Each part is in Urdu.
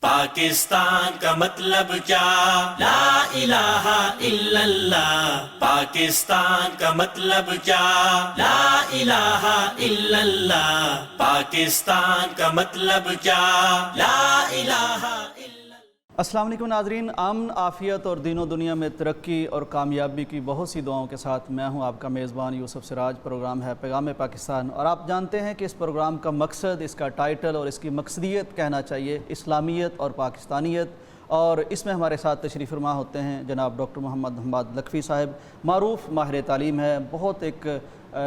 پاکستان کا مطلب کیا؟ لا الہ الا اللہ. پاکستان کا مطلب کیا؟ لا الہ الا اللہ. پاکستان کا مطلب کیا؟ لا الہ الا اللہ. السلام علیکم ناظرین. امن، عافیت اور دین و دنیا میں ترقی اور کامیابی کی بہت سی دعاؤں کے ساتھ میں ہوں آپ کا میزبان یوسف سراج. پروگرام ہے پیغام پاکستان، اور آپ جانتے ہیں کہ اس پروگرام کا مقصد، اس کا ٹائٹل اور اس کی مقصدیت کہنا چاہیے اسلامیت اور پاکستانیت. اور اس میں ہمارے ساتھ تشریف فرما ہوتے ہیں جناب ڈاکٹر محمد حماد لکھوی صاحب، معروف ماہر تعلیم ہے، بہت ایک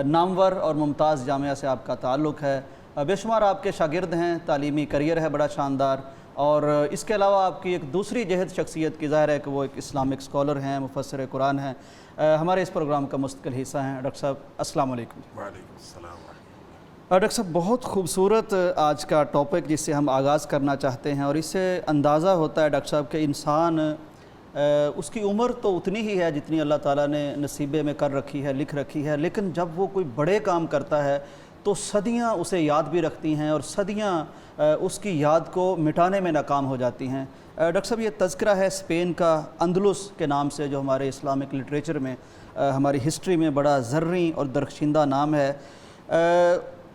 نامور اور ممتاز جامعہ سے آپ کا تعلق ہے، بے شمار آپ کے شاگرد ہیں، تعلیمی کریئر ہے بڑا شاندار. اور اس کے علاوہ آپ کی ایک دوسری جہد شخصیت کی ظاہر ہے کہ وہ ایک اسلامک اسکالر ہیں، مفسر قرآن ہیں. ہمارے اس پروگرام کا مستقل حصہ ہیں. ڈاکٹر صاحب السلام علیکم. وعلیکم السلام. ڈاکٹر صاحب بہت خوبصورت آج کا ٹاپک جس سے ہم آغاز کرنا چاہتے ہیں، اور اس سے اندازہ ہوتا ہے ڈاکٹر صاحب کہ انسان اس کی عمر تو اتنی ہی ہے جتنی اللہ تعالیٰ نے نصیبے میں کر رکھی ہے، لکھ رکھی ہے، لیکن جب وہ کوئی بڑے کام کرتا ہے تو صدیاں اسے یاد بھی رکھتی ہیں اور صدیاں اس کی یاد کو مٹانے میں ناکام ہو جاتی ہیں. ڈاکٹر صاحب یہ تذکرہ ہے اسپین کا اندلس کے نام سے، جو ہمارے اسلامک لٹریچر میں، ہماری ہسٹری میں بڑا زرعی اور درخشندہ نام ہے.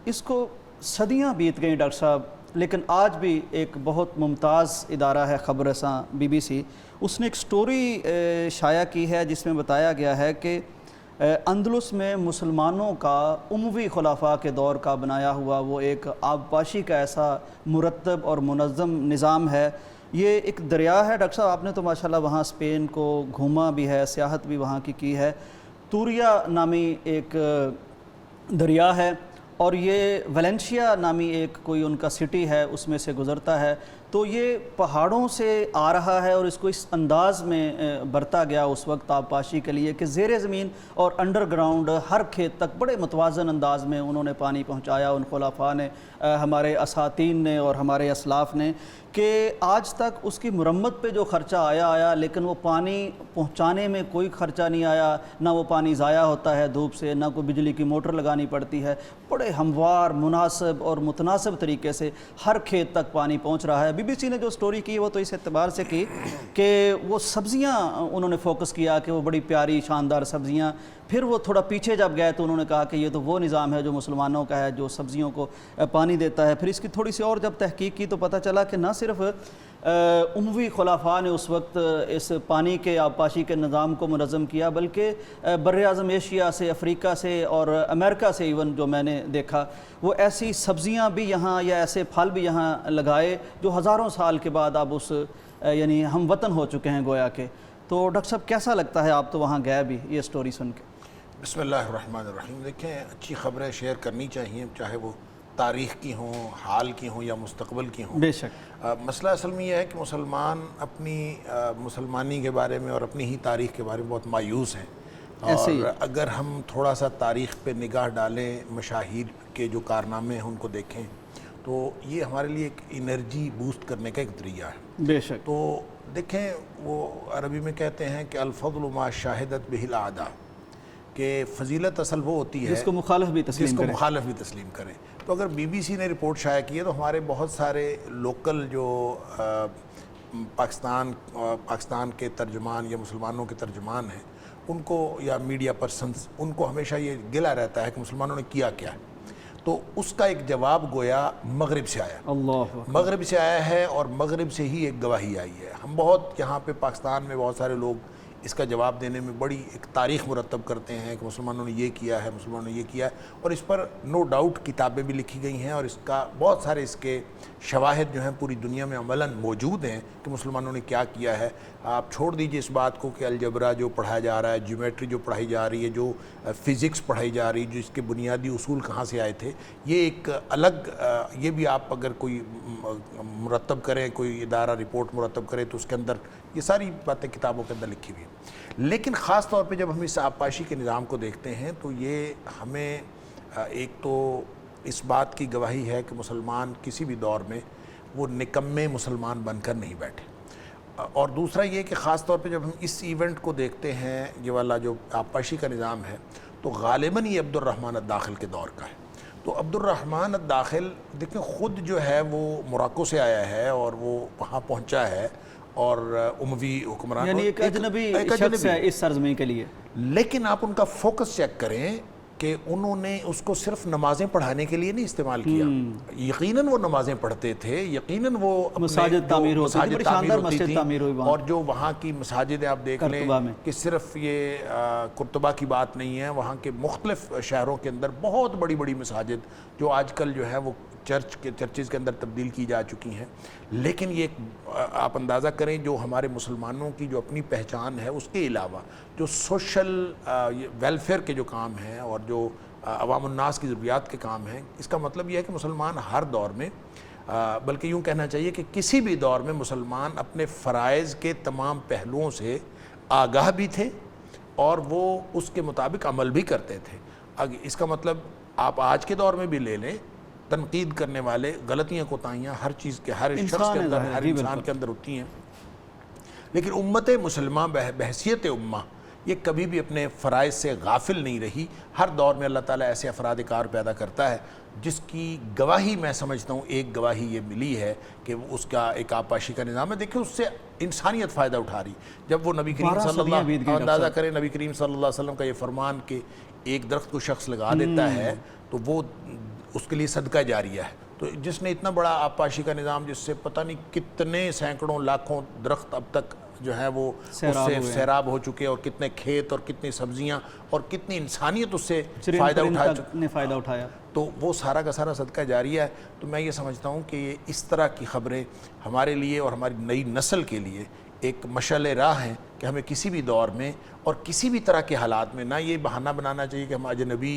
اس کو صدیاں بیت گئیں ڈاکٹر صاحب، لیکن آج بھی ایک بہت ممتاز ادارہ ہے خبر رساں BBC، اس نے ایک سٹوری شائع کی ہے جس میں بتایا گیا ہے کہ اندلس میں مسلمانوں کا اموی خلافاء کے دور کا بنایا ہوا وہ ایک آبپاشی کا ایسا مرتب اور منظم نظام ہے. یہ ایک دریا ہے ڈاکٹر صاحب، آپ نے تو ماشاءاللہ وہاں اسپین کو گھوما بھی ہے، سیاحت بھی وہاں کی ہے. توریا نامی ایک دریا ہے، اور یہ ویلنشیا نامی ایک کوئی ان کا سٹی ہے، اس میں سے گزرتا ہے. تو یہ پہاڑوں سے آ رہا ہے اور اس کو اس انداز میں برتا گیا اس وقت آبپاشی کے لیے کہ زیر زمین اور انڈر گراؤنڈ ہر کھیت تک بڑے متوازن انداز میں انہوں نے پانی پہنچایا، ان خلفاء نے، ہمارے اساتین نے اور ہمارے اسلاف نے، کہ آج تک اس کی مرمت پہ جو خرچہ آیا لیکن وہ پانی پہنچانے میں کوئی خرچہ نہیں آیا، نہ وہ پانی ضائع ہوتا ہے دھوپ سے، نہ کوئی بجلی کی موٹر لگانی پڑتی ہے. بڑے ہموار، مناسب اور متناسب طریقے سے ہر کھیت تک پانی پہنچ رہا ہے. BBC نے جو سٹوری کی وہ تو اس اعتبار سے کی کہ وہ سبزیاں انہوں نے فوکس کیا کہ وہ بڑی پیاری شاندار سبزیاں. پھر وہ تھوڑا پیچھے جب گئے تو انہوں نے کہا کہ یہ تو وہ نظام ہے جو مسلمانوں کا ہے، جو سبزیوں کو پانی دیتا ہے. پھر اس کی تھوڑی سی اور جب تحقیق کی تو پتہ چلا کہ نہ صرف اموی خلفاء نے اس وقت اس پانی کے آبپاشی کے نظام کو منظم کیا، بلکہ بر اعظم ایشیا سے، افریقہ سے اور امریکہ سے ایون جو میں نے دیکھا، وہ ایسی سبزیاں بھی یہاں یا ایسے پھل بھی یہاں لگائے جو ہزاروں سال کے بعد اب اس یعنی ہم وطن ہو چکے ہیں گویا کے. تو ڈاکٹر صاحب کیسا لگتا ہے، آپ تو وہاں گئے بھی، یہ سٹوری سن کے؟ بسم اللہ الرحمن الرحیم. دیکھیں، اچھی خبریں شیئر کرنی چاہیے، چاہے وہ تاریخ کی ہوں، حال کی ہوں یا مستقبل کی ہوں. بے شک. مسئلہ اصل میں یہ ہے کہ مسلمان اپنی مسلمانی کے بارے میں اور اپنی ہی تاریخ کے بارے میں بہت مایوس ہیں. اور اگر ہم تھوڑا سا تاریخ پہ نگاہ ڈالیں، مشاہیر کے جو کارنامے ہیں ان کو دیکھیں، تو یہ ہمارے لیے ایک انرجی بوسٹ کرنے کا ایک ذریعہ ہے. بے شک. تو دیکھیں، وہ عربی میں کہتے ہیں کہ الفضل ما شاہدت بہ الاعداء، کہ فضیلت اصل وہ ہوتی ہے جس کو مخالف بھی تسلیم کریں. تو اگر BBC نے رپورٹ شائع کی ہے تو ہمارے بہت سارے لوکل جو پاکستان کے ترجمان یا مسلمانوں کے ترجمان ہیں، ان کو، یا میڈیا پرسنز، ان کو ہمیشہ یہ گلہ رہتا ہے کہ مسلمانوں نے کیا کیا ہے. تو اس کا ایک جواب گویا مغرب سے آیا، مغرب سے آیا ہے، اور مغرب سے ہی ایک گواہی آئی ہے. ہم بہت یہاں پہ پاکستان میں بہت سارے لوگ اس کا جواب دینے میں بڑی ایک تاریخ مرتب کرتے ہیں کہ مسلمانوں نے یہ کیا ہے، مسلمانوں نے یہ کیا ہے، اور اس پر نو ڈاؤٹ کتابیں بھی لکھی گئی ہیں، اور اس کا بہت سارے اس کے شواہد جو ہیں پوری دنیا میں عملاً موجود ہیں کہ مسلمانوں نے کیا کیا ہے. آپ چھوڑ دیجئے اس بات کو کہ الجبرا جو پڑھایا جا رہا ہے، جیومیٹری جو پڑھائی جا رہی ہے، جو فزکس پڑھائی جا رہی ہے، جو اس کے بنیادی اصول کہاں سے آئے تھے، یہ ایک الگ، یہ بھی آپ اگر کوئی مرتب کریں، کوئی ادارہ رپورٹ مرتب کرے تو اس کے اندر یہ ساری باتیں کتابوں کے اندر لکھی ہوئی ہیں. لیکن خاص طور پہ جب ہم اس آبپاشی کے نظام کو دیکھتے ہیں تو یہ ہمیں ایک تو اس بات کی گواہی ہے کہ مسلمان کسی بھی دور میں وہ نکمے مسلمان بن کر نہیں بیٹھے. اور دوسرا یہ کہ خاص طور پہ جب ہم اس ایونٹ کو دیکھتے ہیں، یہ والا جو آبپاشی کا نظام ہے، تو غالباً یہ عبد الرحمن الداخل کے دور کا ہے. تو عبد الرحمن الداخل دیکھیں خود جو ہے وہ موراکو سے آیا ہے اور وہ وہاں پہنچا ہے اور اموی حکمران یعنی ایک اجنبی شخص ہے اس سرزمین کے لیے. لیکن آپ ان کا فوکس چیک کریں کہ انہوں نے اس کو صرف نمازیں پڑھانے کے لیے نہیں استعمال کیا. یقیناً وہ نمازیں پڑھتے تھے, یقیناً وہ مساجد تعمیر ہوتی تھی, بڑی شاندار مسجد تعمیر ہوئی وہاں. اور جو وہاں کی مساجد آپ دیکھ لیں کہ صرف یہ قرطبہ کی بات نہیں ہے, وہاں کے مختلف شہروں کے اندر بہت بڑی بڑی مساجد جو آج کل جو ہے وہ چرچز کے اندر تبدیل کی جا چکی ہیں. لیکن یہ آپ اندازہ کریں جو ہمارے مسلمانوں کی جو اپنی پہچان ہے اس کے علاوہ جو سوشل ویلفیئر کے جو کام ہیں اور جو عوام الناس کی ضروریات کے کام ہیں, اس کا مطلب یہ ہے کہ مسلمان ہر دور میں, بلکہ یوں کہنا چاہیے کہ کسی بھی دور میں مسلمان اپنے فرائض کے تمام پہلوؤں سے آگاہ بھی تھے اور وہ اس کے مطابق عمل بھی کرتے تھے. اس کا مطلب آپ آج کے دور میں بھی لے لیں, تنقید کرنے والے, غلطیاں کوتاہیاں ہر چیز کے, ہر شخص کے اندر, ہر انسان کے اندر ہوتی ہیں, لیکن امت مسلمہ بحیثیت امہ یہ کبھی بھی اپنے فرائض سے غافل نہیں رہی. ہر دور میں اللہ تعالیٰ ایسے افراد کار پیدا کرتا ہے جس کی گواہی میں سمجھتا ہوں ایک گواہی یہ ملی ہے کہ اس کا ایک آبپاشی کا نظام ہے. دیکھیں اس سے انسانیت فائدہ اٹھا رہی. جب وہ نبی کریم صلی اللہ علیہ وسلم, اندازہ کریں نبی کریم صلی اللہ علیہ وسلم کا یہ فرمان کہ ایک درخت کو شخص لگا دیتا ہے تو وہ اس کے لیے صدقہ جاریہ ہے. تو جس نے اتنا بڑا آبپاشی کا نظام جس سے پتہ نہیں کتنے سینکڑوں لاکھوں درخت اب تک جو ہے وہ اس سے سیراب ہو چکے, اور کتنے کھیت اور کتنی سبزیاں اور کتنی انسانیت اس سے فائدہ اٹھایا, تو وہ سارا کا سارا صدقہ جاریہ ہے. تو میں یہ سمجھتا ہوں کہ یہ اس طرح کی خبریں ہمارے لیے اور ہماری نئی نسل کے لیے ایک مشعل راہ ہیں کہ ہمیں کسی بھی دور میں اور کسی بھی طرح کے حالات میں نہ یہ بہانہ بنانا چاہیے کہ ہم اجنبی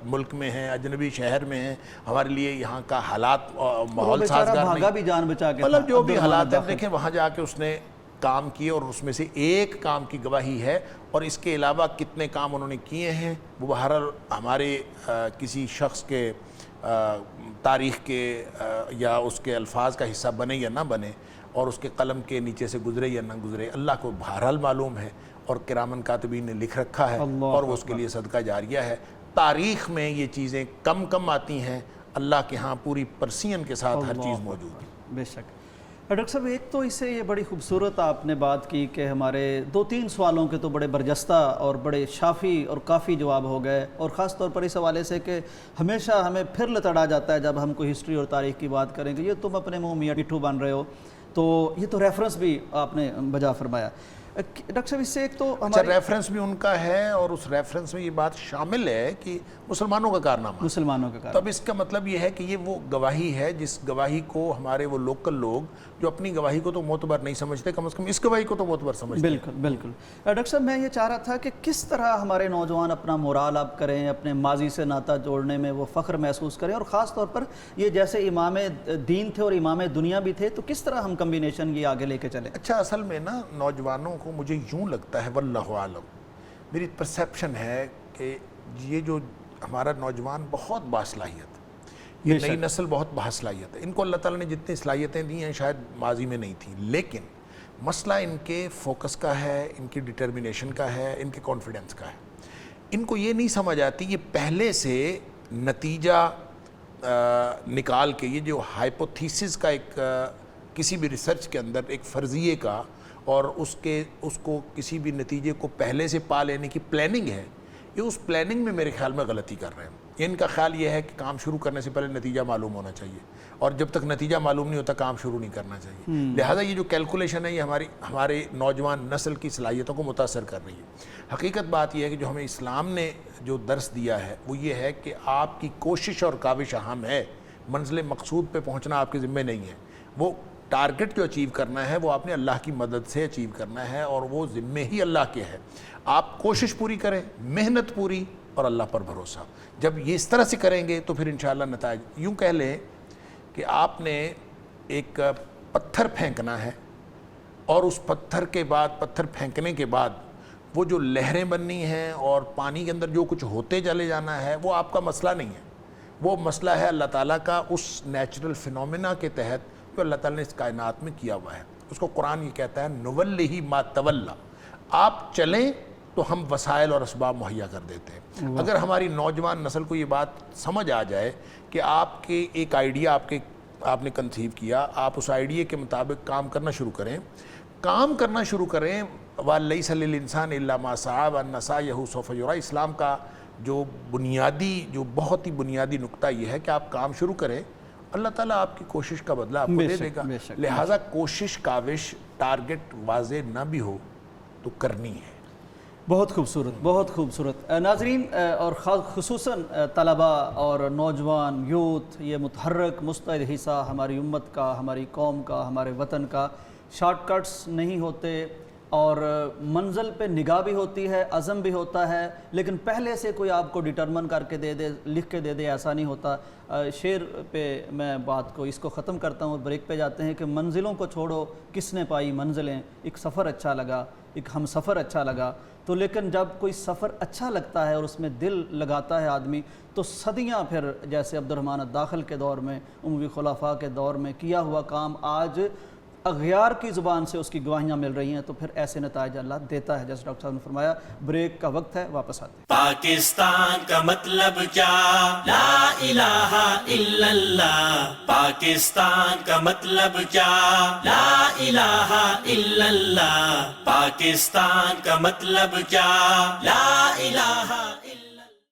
ملک میں ہیں, اجنبی شہر میں ہیں, ہمارے لیے یہاں کا حالات ماحول سازگار نہیں, مطلب جو بھی حالات ہیں دیکھیں وہاں جا کے اس نے کام کیے اور اس میں سے ایک کام کی گواہی ہے, اور اس کے علاوہ کتنے کام انہوں نے کیے ہیں وہ بہرحال ہمارے کسی شخص کے تاریخ کے یا اس کے الفاظ کا حصہ بنے یا نہ بنے, اور اس کے قلم کے نیچے سے گزرے یا نہ گزرے, اللہ کو بہرحال معلوم ہے, اور کرامن کاتبین نے لکھ رکھا ہے اور وہ اس کے لیے صدقہ جاریہ ہے. تاریخ میں یہ چیزیں کم آتی ہیں, اللہ کے ہاں پوری پرسین کے ساتھ ہر چیز موجود ہے. بے شک. ڈاکٹر صاحب ایک تو اس سے یہ بڑی خوبصورت آپ نے بات کی کہ ہمارے 2-3 سوالوں کے تو بڑے برجستہ اور بڑے شافی اور کافی جواب ہو گئے, اور خاص طور پر اس حوالے سے کہ ہمیشہ ہمیں پھر لتڑا جاتا ہے جب ہم کوئی ہسٹری اور تاریخ کی بات کریں کہ یہ تم اپنے منہ میاں ٹٹھو بن رہے ہو, تو یہ تو ریفرنس بھی آپ نے بجا فرمایا. ڈاکٹر صاحب اس سے ایک تو اچھا ریفرنس بھی ان کا ہے, اور اس ریفرنس میں یہ بات شامل ہے کہ مسلمانوں کا کارنامہ, تو اب اس کا مطلب یہ ہے کہ یہ وہ گواہی ہے جس گواہی کو ہمارے وہ لوکل لوگ جو اپنی گواہی کو تو معتبر نہیں سمجھتے, کم از کم اس گواہی کو تو معتبر سمجھتے. بالکل. ڈاکٹر صاحب میں یہ چاہ رہا تھا کہ کس طرح ہمارے نوجوان اپنا مورال اپ کریں, اپنے ماضی سے ناطہ جوڑنے میں وہ فخر محسوس کریں, اور خاص طور پر یہ جیسے امام دین تھے اور امام دنیا بھی تھے, تو کس طرح ہم کمبینیشن یہ آگے لے کے چلیں. اچھا اصل میں نا نوجوانوں کو مجھے یوں لگتا ہے, واللہ عالم, میری پرسیپشن ہے کہ یہ جو ہمارا نوجوان بہت باصلاحیت, یہ نئی نسل بہت باصلاحیت ہے, ان کو اللہ تعالیٰ نے جتنی صلاحیتیں دی ہیں شاید ماضی میں نہیں تھیں, لیکن مسئلہ ان کے فوکس کا ہے, ان کی ڈٹرمنیشن کا ہے, ان کے کانفیڈنس کا ہے. ان کو یہ نہیں سمجھ آتی یہ پہلے سے نتیجہ نکال کے, یہ جو ہائپوتھیسس کا ایک کسی بھی ریسرچ کے اندر ایک فرضیے کا اور اس کو کسی بھی نتیجے کو پہلے سے پا لینے کی پلاننگ ہے, یہ اس پلاننگ میں میرے خیال میں غلطی کر رہے ہیں. ان کا خیال یہ ہے کہ کام شروع کرنے سے پہلے نتیجہ معلوم ہونا چاہیے, اور جب تک نتیجہ معلوم نہیں ہوتا کام شروع نہیں کرنا چاہیے. لہٰذا یہ جو کیلکولیشن ہے یہ ہمارے نوجوان نسل کی صلاحیتوں کو متاثر کر رہی ہے. حقیقت بات یہ ہے کہ جو ہمیں اسلام نے جو درس دیا ہے وہ یہ ہے کہ آپ کی کوشش اور کاوش اہم ہے, منزل مقصود پہ پہنچنا آپ کے ذمہ نہیں ہے. وہ ٹارگٹ جو اچیو کرنا ہے وہ آپ نے اللہ کی مدد سے اچیو کرنا ہے, اور وہ ذمہ ہی اللہ کے ہے. آپ کوشش پوری کریں, محنت پوری, اور اللہ پر بھروسہ. جب یہ اس طرح سے کریں گے تو پھر انشاءاللہ نتائج, یوں کہہ لیں کہ آپ نے ایک پتھر پھینکنا ہے, اور اس پتھر پھینکنے کے بعد وہ جو لہریں بننی ہیں اور پانی کے اندر جو کچھ ہوتے چلے جانا ہے وہ آپ کا مسئلہ نہیں ہے, وہ مسئلہ ہے اللہ تعالیٰ کا اس نیچرل فینومینا کے تحت جو اللہ تعالیٰ نے اس کائنات میں کیا ہوا ہے. اس کو قرآن یہ کہتا ہے نولیہ ما تولی, آپ چلیں تو ہم وسائل اور اسباب مہیا کر دیتے ہیں. اگر ہماری نوجوان نسل کو یہ بات سمجھ آ جائے کہ آپ کے ایک آئیڈیا آپ نے کنسیو کیا, آپ اس آئیڈیا کے مطابق کام کرنا شروع کریں, وَلَيْسَ لِلْإِنسَانِ إِلَّا مَا سَعَىٰ وَأَنَّ سَعْيَهُ سَوْفَ يُرَىٰ. اسلام کا جو بہت ہی بنیادی نقطہ یہ ہے کہ آپ کام شروع کریں, اللہ تعالیٰ آپ کی کوشش کا بدلہ آپ کو دے دے گا. لہٰذا کوشش, کاوش, ٹارگٹ واضح نہ بھی ہو تو کرنی ہے. بہت خوبصورت, بہت خوبصورت. ناظرین اور خصوصاً طلباء اور نوجوان یوتھ, یہ متحرک مستعد حصہ ہماری امت کا, ہماری قوم کا, ہمارے وطن کا. شارٹ کٹس نہیں ہوتے اور منزل پہ نگاہ بھی ہوتی ہے, عزم بھی ہوتا ہے, لیکن پہلے سے کوئی آپ کو ڈٹرمن کر کے دے دے, لکھ کے دے دے, ایسا نہیں ہوتا. شعر پہ میں بات کو اس کو ختم کرتا ہوں اور بریک پہ جاتے ہیں کہ منزلوں کو چھوڑو کس نے پائی منزلیں, ایک سفر اچھا لگا, ایک ہم سفر اچھا لگا. تو لیکن جب کوئی سفر اچھا لگتا ہے اور اس میں دل لگاتا ہے آدمی, تو صدیاں پھر جیسے عبد الرحمن الداخل کے دور میں, اموی خلفاء کے دور میں کیا ہوا کام آج اغیار کی زبان سے اس کی گواہیاں مل رہی ہیں, تو پھر ایسے نتائج اللہ دیتا ہے. جیسے ڈاکٹر صاحب نے فرمایا بریک کا وقت ہے, واپس آتے ہیں. پاکستان کا مطلب کیا, لا الہ الا اللہ. پاکستان کا مطلب کیا, لا الہ الا اللہ. پاکستان کا مطلب کیا, لا الہ